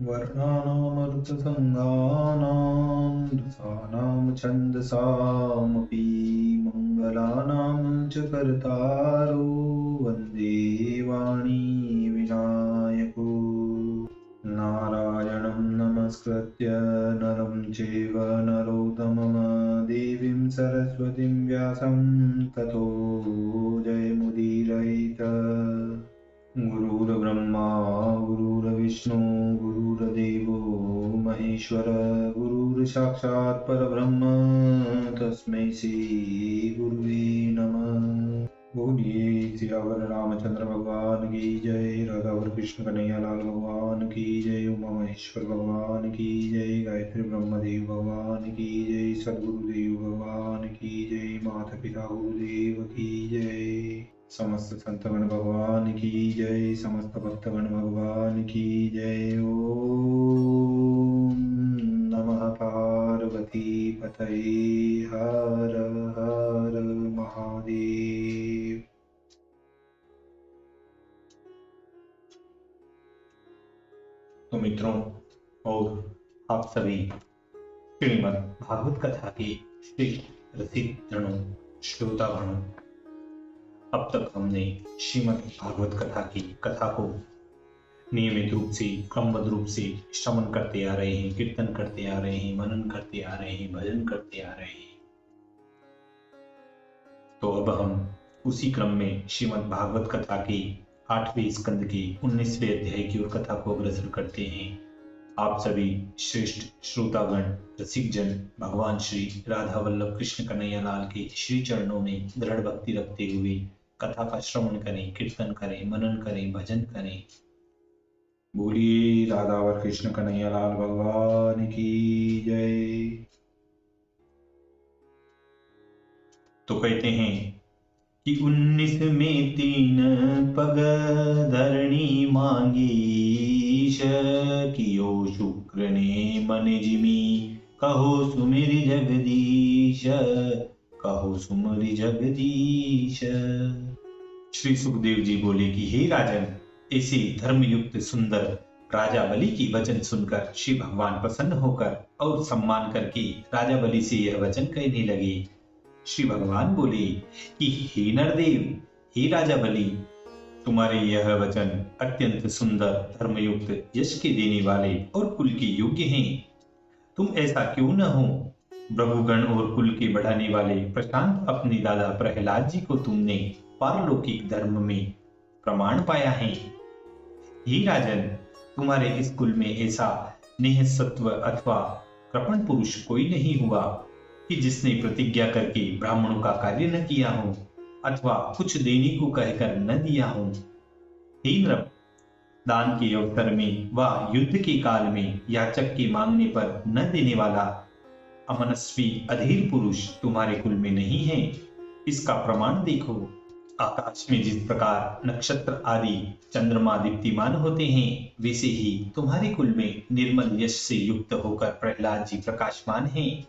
वर्णानामर्थसङ्गानां रसानां छन्दसामपि मङ्गलानां च कर्तारो वन्दे वाणी विनायको नारायणं नमस्कृत्य नरं चैव नरोत्तमं देवीं सरस्वतीं व्यासं ततो जयमुदीरयेत् गुरुर्ब्रह्मा गुरुर्विष्णु गुरुर्देवो महेश्वर गुरुर्साक्षात् परब्रह्म तस्मै श्री गुरुवे नमः। बोलिए सियावर रामचंद्र भगवान की जय, राधावर कृष्ण कन्हैया लाल भगवान की जय, उमा महेश्वर भगवान की जय, गायत्री ब्रह्मदेव भगवान की जय, सद्गुरुदेव भगवान की जय, माता पिता गुरुदेव की जय, समस्त संतगण भगवान की जय, समस्त भक्तगण भगवान की जय। ओम नमः पार्वती पतये हर हर महादेव। तो मित्रों और आप सभी श्रीमद् भागवत कथा के श्रेष्ठ रसिक जनों, श्रोतागणों, अब तक हमने श्रीमद् भागवत कथा की कथा को नियमित रूप से, क्रमबद्ध रूप से श्रवण करते आ रहे हैं, कीर्तन करते आ रहे हैं, मनन करते आ रहे हैं, भजन करते आ रहे हैं। तो अब हम उसी क्रम में श्रीमद् भागवत कथा के 8वें स्कंद के 19वें अध्याय की ओर कथा को अग्रसर करते हैं। आप सभी श्रेष्ठ श्रोतागण, रसिक जन भगवान श्री राधा वल्लभ कृष्ण कन्हैया लाल के श्री चरणों में दृढ़ भक्ति रखते हुए कथा का श्रवण करें, कीर्तन करें, मनन करें, भजन करें। बोलिए राधावर कृष्ण कन्हैया लाल भगवान की जय। तो कहते हैं कि 19 में 3 पग धरणी मांगीश, कियो शुक्र ने मन जिमी, कहो सुमिरि जगदीश, कहो सुमिरि जगदीश। श्री सुखदेव जी बोले कि हे राजन, ऐसे धर्मयुक्त सुंदर राजा बलि की वचन सुनकर श्री भगवान प्रसन्न होकर और सम्मान करके राजा बलि से यह वचन कहने लगे। श्री भगवान बोले कि हे नरदेव, हे राजा बलि, तुम्हारे यह वचन अत्यंत सुंदर, धर्मयुक्त, यश के देने वाले और कुल के योग्य हैं। तुम ऐसा क्यों न हो? प्रभुगण और कुल के बढ़ाने वाले प्रशांत अपने दादा प्रहलाद जी को तुमने पारलौकिक धर्म में प्रमाण पाया है। हे राजन, तुम्हारे इस कुल में ऐसा निःसत्व अथवा कृपण पुरुष कोई नहीं हुआ कि जिसने प्रतिज्ञा करके ब्राह्मणों का कार्य न किया हो अथवा कुछ देने को कहकर न दिया हो। हे नृप, दान के अवसर में व युद्ध के काल में याचक के मांगने पर न देने वाला अमनस्वी अधीर पुरुष तुम्हारे कुल में नहीं है। इसका प्रमाण देखो। आकाश में जिस प्रकार नक्षत्र आदि चंद्रमा दीप्तिमान होते हैं, वैसे ही तुम्हारे कुल में निर्मल यश से युक्त होकर प्रहलाद जी प्रकाशमान हैं।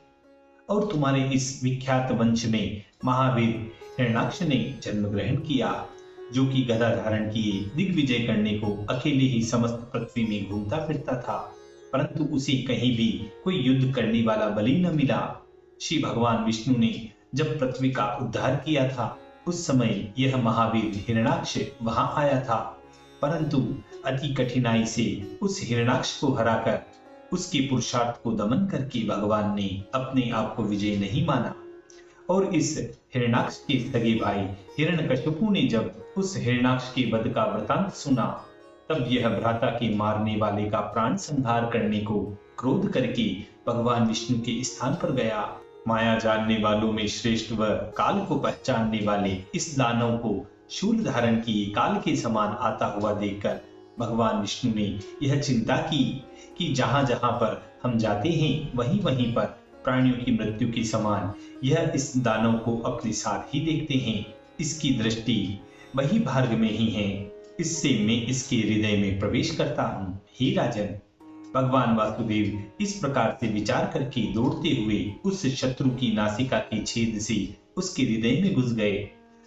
और तुम्हारे इस विख्यात वंश में महावीर हिरण्याक्ष ने जन्म ग्रहण किया, जो कि गदा धारण किए दिग्विजय करने को अकेले ही समस्त पृथ्वी में घूमता फिरता था, परंतु उसे कहीं भी कोई युद्ध करने वाला बलि न मिला। श्री भगवान विष्णु ने जब पृथ्वी का उद्धार किया था, उस समय यह महावीर हिरण्याक्ष वहां आया था, परंतु अति कठिनाई से उस हिरण्याक्ष को हराकर उसके पुरुषार्थ को दमन करके भगवान ने अपने आप को विजय नहीं माना। और इस हिरण्याक्ष के सगे भाई हिरण्यकशिपु ने जब उस हिरण्याक्ष के वध का वृतांत सुना, तब यह भ्राता के मारने वाले का प्राण संहार करने को क्रोध करके भगवान विष्णु के स्थान पर गया। माया जानने वालों में श्रेष्ठ व काल को पहचानने वाले इस दानव को शूल धारण किए काल के समान आता हुआ देखकर भगवान विष्णु ने यह चिंता की कि जहां जहां पर हम जाते हैं, वहीं वहीं पर प्राणियों की मृत्यु के समान यह इस दानव को अपने साथ ही देखते हैं। इसकी दृष्टि वही भार्ग में ही है, इससे मैं इसके हृदय में प्रवेश करता हूँ। हे राजन, भगवान वासुदेव इस प्रकार से विचार करके दौड़ते हुए उस शत्रु की नासिका के छेद से उसके हृदय में घुस गए,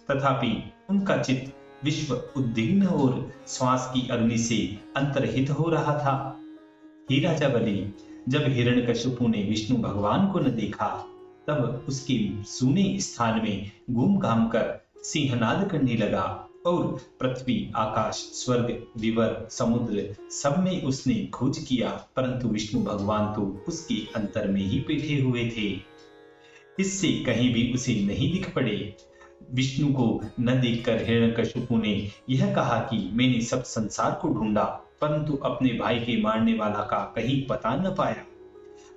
तथापि उनका चित्त विश्व उद्विग्न और श्वास की अग्नि से अंतर्हित हो रहा था। हे राजा बलि, जब हिरण्यकशिपु ने विष्णु भगवान को न देखा, तब उसके सूने स्थान में घूम घाम कर सिंहनाद करने लगा और पृथ्वी, आकाश, स्वर्ग, विवर, समुद्र सब में उसने खोज किया, परंतु विष्णु भगवान तो उसके अंतर में ही बैठे हुए थे। इससे कहीं भी उसे नहीं दिख पड़े। विष्णु को न देखकर हिरण्यकशिपु ने यह कहा कि मैंने सब संसार को ढूंढा, परंतु अपने भाई के मारने वाला का कहीं पता न पाया।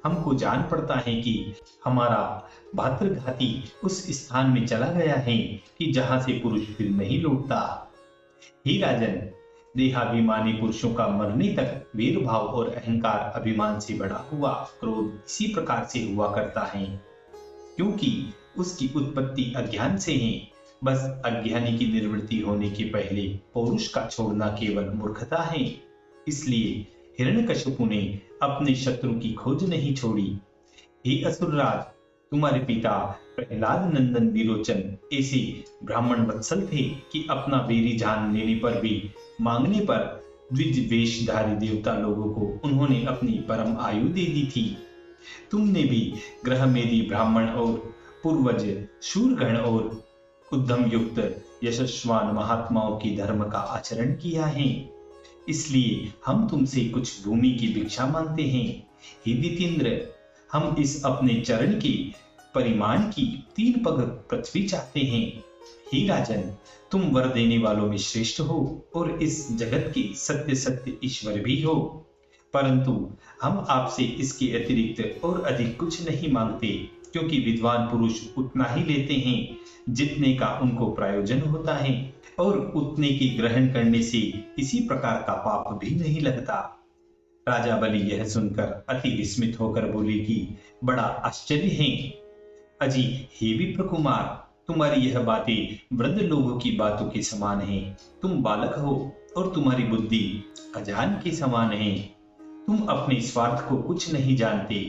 हमको जान पड़ता है कि हमारा भातृघाती उस स्थान में चला गया है कि जहां से पुरुष फिर नहीं लौटता। हे राजन, देहाभिमानी पुरुषों का मरने तक वीरभाव और अहंकार अभिमान से बढ़ा हुआ क्रोध इसी प्रकार से हुआ करता है, क्योंकि उसकी उत्पत्ति अज्ञान से है। बस अज्ञानी की निर्वृत्ति होने के पहले पौरुष का छोड़ना केवल मूर्खता है। इसलिए हिरण्यकशिपु ने अपने शत्रु की खोज नहीं छोड़ी। हे असुरराज, तुम्हारे पिता प्रहलाद नंदन विरोचन ऐसे ब्राह्मण वत्सल थे कि अपना बेरी जान लेने पर भी मांगने पर द्विज वेशधारी देवता लोगों को उन्होंने अपनी परम आयु दे दी थी। तुमने भी ग्रह मेदी ब्राह्मण और पूर्वज शूरगण और उद्यम युक्त यशस्वान महात्माओं की धर्म का आचरण किया है। इसलिए हम तुमसे कुछ भूमि की भिक्षा मांगते हैं। हे दितेंद्र, हम इस अपने चरण के परिमाण की 3 पग पृथ्वी चाहते हैं। हे राजन, तुम वर देने वालों में श्रेष्ठ हो और इस जगत के सत्य सत्य ईश्वर भी हो, परंतु हम आपसे इसके अतिरिक्त और अधिक कुछ नहीं मांगते, क्योंकि विद्वान पुरुष उतना ही लेते हैं जितने का उनको प्रयोजन होता है, और उतने की ग्रहण करने से किसी प्रकार का पाप भी नहीं लगता। राजा बलि यह सुनकर अति विस्मित होकर बोले कि बड़ा आश्चर्य है। अजी हे विप्र कुमार, तुम्हारी यह बातें वृद्ध लोगों की बातों के समान है। तुम बालक हो और तुम्हारी बुद्धि अजान के समान है। तुम अपने स्वार्थ को कुछ नहीं जानते।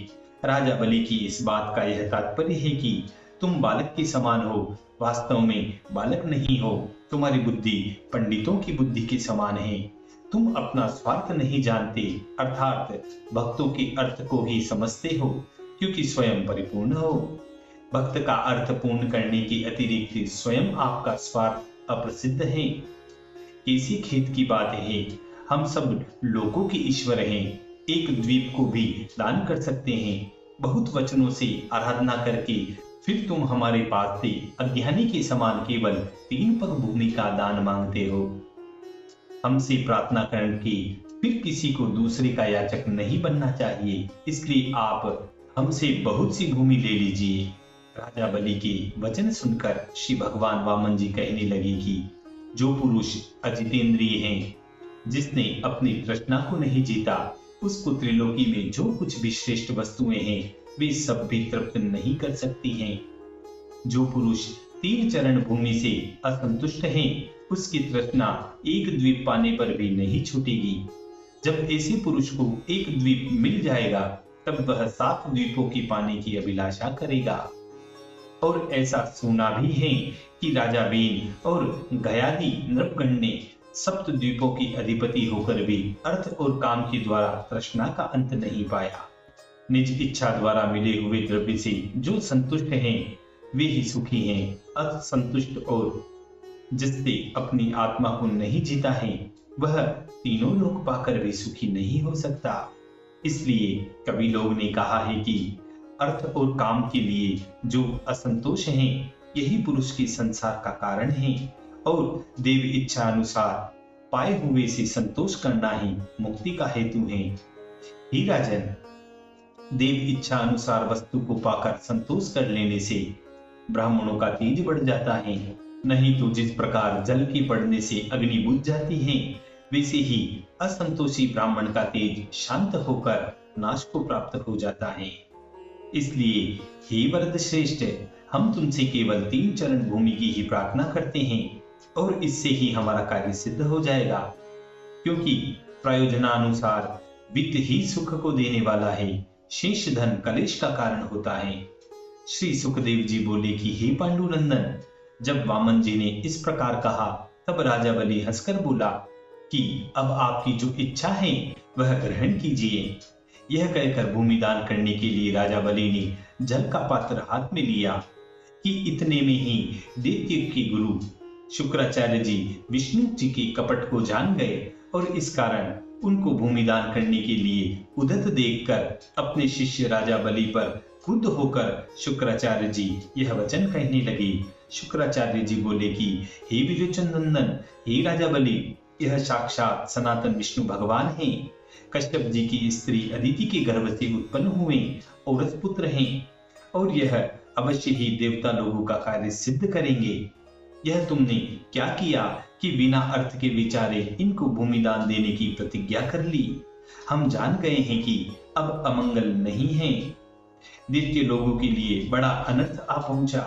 राजा बलि की इस बात का यह तात्पर्य है कि तुम बालक के समान हो, वास्तव में बालक नहीं हो। तुम्हारी बुद्धि पंडितों की बुद्धि के समान है। तुम अपना स्वार्थ नहीं जानते, अर्थात भक्तों के अर्थ को ही समझते हो, क्योंकि स्वयं परिपूर्ण हो। भक्त का अर्थ पूर्ण करने के अतिरिक्त स्वयं आपका स्वार्थ अप्रसिद्ध है। कैसी खेत की बात है, हम सब लोगों के ईश्वर हैं। एक द्वीप को भी दान कर सकते हैं। बहुत वचनों से आराधना करके फिर तुम हमारे पास से अज्ञानी के समान केवल 3 पग भूमि का दान मांगते हो। हमसे प्रार्थना करके फिर किसी को दूसरे का याचक नहीं बनना चाहिए, इसलिए आप हमसे बहुत सी भूमि ले लीजिए। राजा बलि के वचन सुनकर श्री भगवान वामन जी कहने लगे कि जो पुरुष अजितेंद्रिय हैं, जिसने अपनी तृष्णा को नहीं जीता, उसको त्रिलोकी में जो कुछ भी श्रेष्ठ वस्तुएं हैं वे सब भी तृप्त नहीं कर सकती हैं। जो पुरुष 3 चरण भूमि से असंतुष्ट है, उसकी तृष्णा एक द्वीप पाने पर भी नहीं छूटेगी। जब ऐसे पुरुष को एक द्वीप मिल जाएगा, तब वह 7 द्वीपों की पाने की अभिलाषा करेगा। और ऐसा सुना भी है कि राजा बेन और गयादि नृपगण ने 7 द्वीपों की अधिपति होकर भी अर्थ और काम के द्वारा तृष्णा का अंत नहीं पाया। निज इच्छा द्वारा मिले हुए द्रव्य से जो संतुष्ट हैं, वे ही सुखी हैं। असंतुष्ट और जिससे अपनी आत्मा को नहीं जीता है, वह तीनों लोक पाकर भी सुखी नहीं हो सकता। इसलिए कवि लोग ने कहा है कि अर्थ और काम के लिए जो असंतोष हैं, यही पुरुष के संसार का कारण है, और देव इच्छा अनुसार पाए हुए से संतोष करना ही मुक्ति का हेतु है। हे राजन, देव इच्छा अनुसार वस्तु को पाकर संतोष कर लेने से ब्राह्मणों का तेज बढ़ जाता है। नहीं तो जिस प्रकार जल के पड़ने से अग्नि बुझ जाती है, वैसे ही असंतोषी ब्राह्मण का तेज शांत होकर नाश को प्राप्त हो जाता है। इसलिए हे वरद श्रेष्ठ, हम तुमसे केवल 3 चरण भूमि की ही प्रार्थना करते हैं, और इससे ही हमारा कार्य सिद्ध हो जाएगा, क्योंकि प्रयोजनानुसार वित्त ही सुख को देने वाला है, शेष धन कलेश का कारण होता है। श्री सुखदेव जी बोले कि हे पांडुनंदन, जब वामन जी ने इस प्रकार कहा, तब राजा बलि हंसकर बोला, कि अब आपकी जो इच्छा है वह ग्रहण कीजिए। यह कहकर भूमिदान करने के लिए राजा बलि ने जल का पात्र हाथ में लिया कि इतने में ही दैत्य के गुरु शुक्राचार्य जी विष्णु जी के कपट को जान गए और इस कारण उनको भूमिदान करने के लिए उद्यत देखकर अपने शिष्य राजा बलि पर क्रुद्ध होकर शुक्राचार्य जी यह वचन कहने लगे। शुक्राचार्य जी बोले कि हे विरोचन नंदन, हे राजा बलि, यह साक्षात सनातन विष्णु भगवान हैं। कश्यप जी की स्त्री अदिति के गर्भ से उत्पन्न हुए औरस पुत्र हैं और यह अवश्य ही देवता लोगों का कार्य सिद्ध करेंगे। यह तुमने क्या किया कि बिना अर्थ के विचारे इनको भूमिदान देने की प्रतिज्ञा कर ली। हम जान गए हैं कि अब अमंगल नहीं है, दैत्य लोगों के लिए बड़ा अनर्थ आ पहुंचा।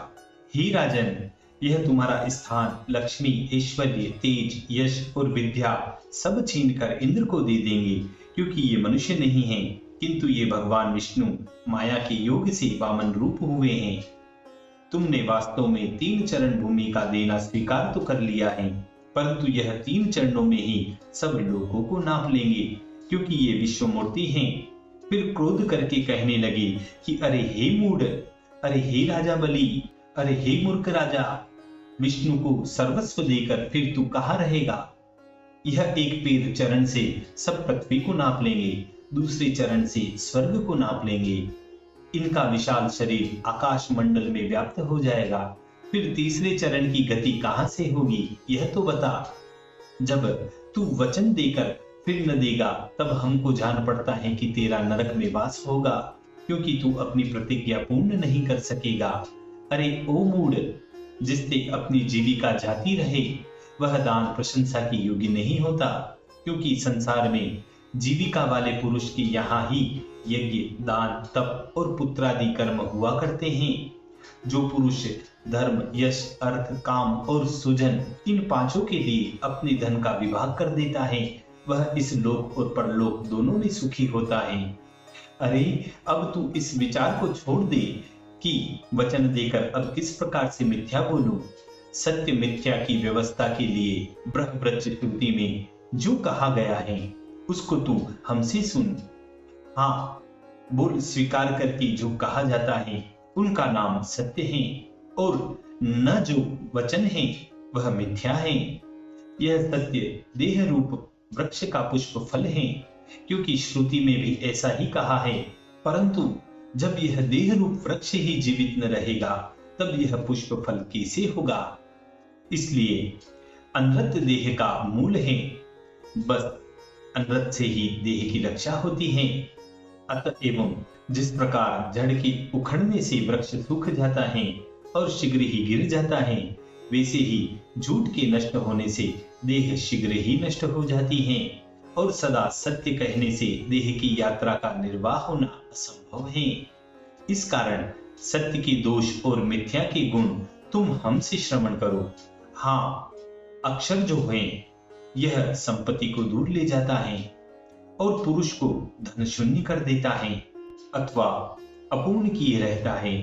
हे राजन, यह तुम्हारा स्थान, लक्ष्मी, ऐश्वर्य, तेज, यश और विद्या सब छीनकर इंद्र को दे देंगे, क्योंकि ये मनुष्य नहीं हैं, किंतु ये भगवान विष्णु माया के योग से वामन रूप हुए हैं। तुमने वास्तव में 3 चरण भूमि का देना स्वीकार तो कर लिया है, परंतु यह 3 चरणों में ही सब लोगों को नाप लेंगे, क्योंकि ये विश्वमूर्ति हैं। फिर क्रोध करके कहने लगे कि अरे हे मूढ़, अरे हे राजा बलि, अरे हे मूर्ख राजा, विष्णु को सर्वस्व देकर फिर तू कहाँ रहेगा। यह एक पैर चरण से सब पृथ्वी को नाप लेंगे, दूसरे चरण से स्वर्ग को नाप लेंगे, इनका विशाल शरीर आकाश मंडल में व्याप्त हो जाएगा। फिर तीसरे चरण की गति कहां से होगी, यह तो बता। जब तू वचन देकर फिर न देगा, तब हमको जान पड़ता है कि तेरा नरक में वास होगा, क्योंकि तू अपनी प्रतिज्ञा पूर्ण नहीं कर सकेगा। अरे ओ मूढ़, जिससे अपनी जीविका जाती रहे, वह दान प्रशंसा की योग्य नहीं होता, क्योंकि संसार में जीविका वाले पुरुष के यहाँ ही यज्ञ, दान, तप और पुत्रादि कर्म हुआ करते हैं। जो पुरुष धर्म, यश, अर्थ, काम और सुजन इन पांचों के लिए अपने धन का विभाग कर देता है, वह इस लोक और परलोक दोनों में सुखी होता है। अरे अब तू इस विचार को छोड़ दे कि वचन देकर अब किस प्रकार से मिथ्या बोलूं। सत्य मिथ्या की व्यवस्था के लिए ब्रह्मवृक्ष श्रुति में जो कहा गया है उसको तू हमसे सुन। हाँ, बोल स्वीकार करके जो कहा जाता है उनका नाम सत्य है, और न जो वचन है वह मिथ्या है। यह सत्य देह रूप वृक्ष का पुष्प फल है, क्योंकि श्रुति में भी ऐसा ही कहा है। परंतु जब यह देह रूप वृक्ष ही जीवित न रहेगा, तब यह पुष्प फल कैसे होगा। इसलिए अनृत देह का मूल है, बस अनृत से ही देह की रक्षा होती है। अतएव जिस प्रकार जड़ के उखड़ने से वृक्ष सूख जाता है और शीघ्र ही गिर जाता है, वैसे ही झूठ के नष्ट होने से देह शीघ्र ही नष्ट हो जाती है, और सदा सत्य कहने से देह की यात्रा का निर्वाह होना असंभव है। इस कारण सत्य के दोष और मिथ्या के गुण तुम हमसे श्रवण करो। हाँ, अक्षर जो है यह संपत्ति को दूर ले जाता है और पुरुष को धन शून्य कर देता है, अथवा अपूर्ण किए रहता है,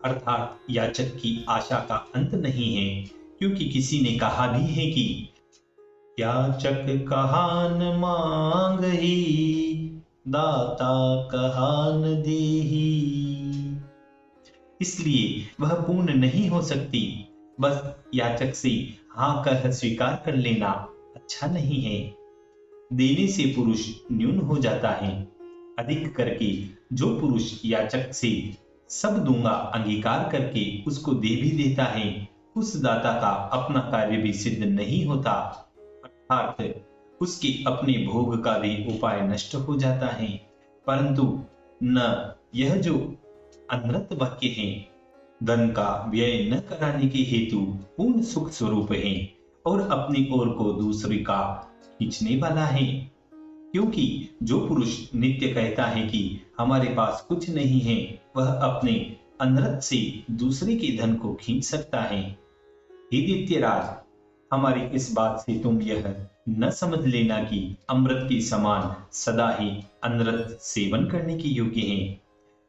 अर्थात याचक की आशा का अंत नहीं है, क्योंकि किसी ने कहा भी है कि याचक कहान मांगही, दाता कहान देही। इसलिए वह पूर्ण नहीं हो सकती। बस याचक से हाँ कह स्वीकार कर लेना अच्छा नहीं है। देने से पुरुष न्यून हो जाता है, अधिक करके जो पुरुष याचक से सब दूंगा अंगीकार करके उसको दे भी देता है, उस दाता का अपना कार्य भी सिद्ध नहीं होता, अर्थात उसके अपने भोग का भी उपाय नष्ट हो जाता है। परंतु न यह जो अनृत वाक्य है धन का व्यय न कराने के हेतु पूर्ण सुख स्वरूप है और अपनी ओर को दूसरे का खींचने वाला है, क्योंकि जो पुरुष नित्य कहता है कि हमारे पास कुछ नहीं है, वह अपने अनृत से दूसरे के धन को खींच सकता है। हे दैत्यराज, हमारी इस बात से तुम यह न समझ लेना कि अमृत के समान सदा ही अनृत सेवन करने के योग्य है,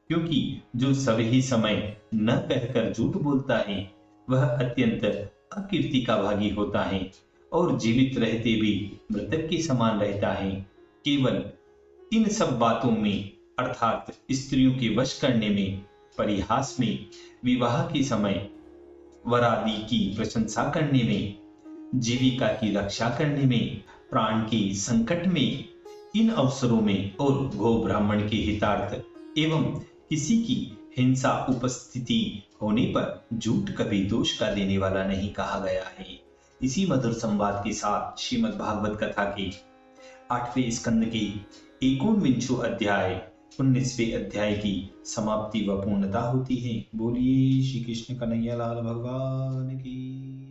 क्योंकि जो सभी समय न कहकर झूठ बोलता है वह अत्यंत अकीर्ति का भागी होता है और जीवित रहते भी मृतक के समान रहता है। केवल इन सब बातों में अर्थात स्त्रियों के वश करने में, परिहास में, विवाह के समय वरादि की प्रशंसा करने में, जीविका की रक्षा करने में, प्राण के संकट में, इन अवसरों में और गो ब्राह्मण के हितार्थ एवं किसी की हिंसा उपस्थिति होने पर झूठ कभी दोष का देने वाला नहीं कहा गया है। इसी मधुर संवाद के साथ श्रीमद् भागवत कथा के 8वें स्कंद के 49वें अध्याय 19वें अध्याय की समाप्ति व पूर्णता होती है। बोलिए श्री कृष्ण कन्हैया लाल भगवान की।